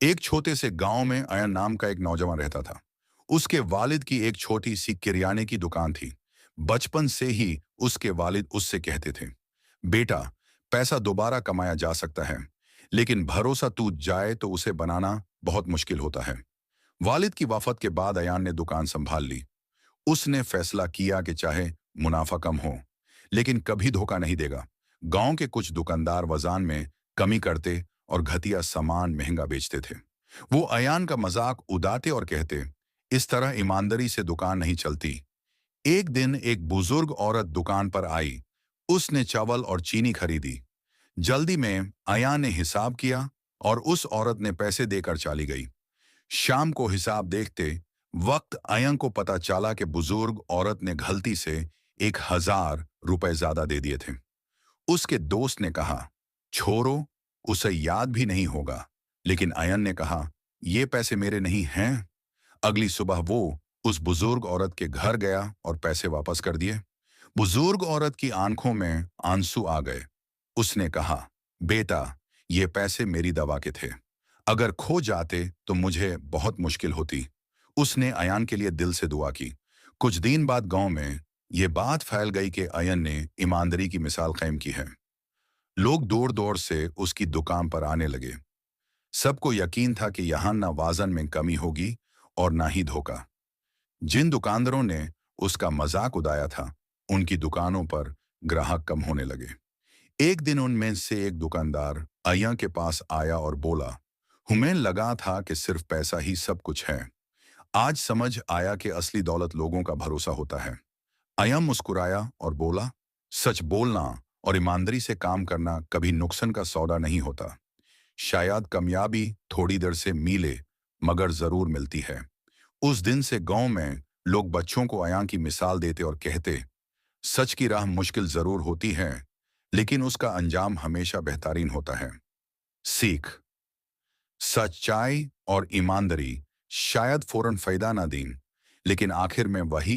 एक छोटे से गांव में अयन नाम का एक नौजवान रहता था। उसके वालिद की एक छोटी सी किराने की दुकान थी। बचपन से ही उसके वालिद उससे कहते थे, बेटा, पैसा दोबारा कमाया जा सकता है, लेकिन भरोसा टूट जाए तो उसे बनाना बहुत मुश्किल होता है। वालिद की वफात के बाद अयान ने दुकान संभाल ली। उसने फैसला किया कि चाहे मुनाफा कम हो, लेकिन कभी धोखा नहीं देगा। गांव के कुछ दुकानदार वजन में कमी करते और घटिया सामान महंगा बेचते थे। वो अयान का मजाक उड़ाते और कहते, इस तरह ईमानदारी से दुकान नहीं चलती। एक दिन एक बुजुर्ग औरत दुकान पर आई। उसने चावल और चीनी खरीदी। जल्दी में अयान ने हिसाब किया और उस औरत ने पैसे देकर चली गई। शाम को हिसाब देखते वक्त अयं को पता चला कि बुजुर्ग औरत ने गलती से 1,000 रुपए ज्यादा दे दिए थे। उसके दोस्त ने कहा, छोड़ो, उसे याद भी नहीं होगा। लेकिन अयन ने कहा, ये पैसे मेरे नहीं हैं। अगली सुबह वो उस बुजुर्ग औरत के घर गया और पैसे वापस कर दिए। बुजुर्ग औरत की आंखों में आंसू आ गए। उसने कहा, बेटा, ये पैसे मेरी दवा के थे। अगर खो जाते तो मुझे बहुत मुश्किल होती। उसने अयान के लिए दिल से दुआ की। कुछ दिन बाद गांव में ये बात फैल गई कि अयन ने ईमानदारी की मिसाल कायम की है। लोग दूर दूर से उसकी दुकान पर आने लगे। सबको यकीन था कि यहाँ ना वजन में कमी होगी और ना ही धोखा। जिन दुकानदारों ने उसका मजाक उड़ाया था, उनकी दुकानों पर ग्राहक कम होने लगे। एक दिन उनमें से एक दुकानदार अय्या के पास आया और बोला, हमें लगा था कि सिर्फ पैसा ही सब कुछ है। आज समझ आया कि असली दौलत लोगों का भरोसा होता है। अय्या मुस्कुराया और बोला, सच बोलना और ईमानदारी से काम करना कभी नुकसान का सौदा नहीं होता। शायद कामयाबी थोड़ी देर से मिले, मगर जरूर मिलती है। उस दिन से गांव में लोग बच्चों को अय्या की मिसाल देते और कहते, सच की राह मुश्किल जरूर होती है, लेकिन उसका अंजाम हमेशा बेहतरीन होता है। सीख, सच्चाई और ईमानदारी शायद फौरन फायदा ना दें, लेकिन आखिर में वही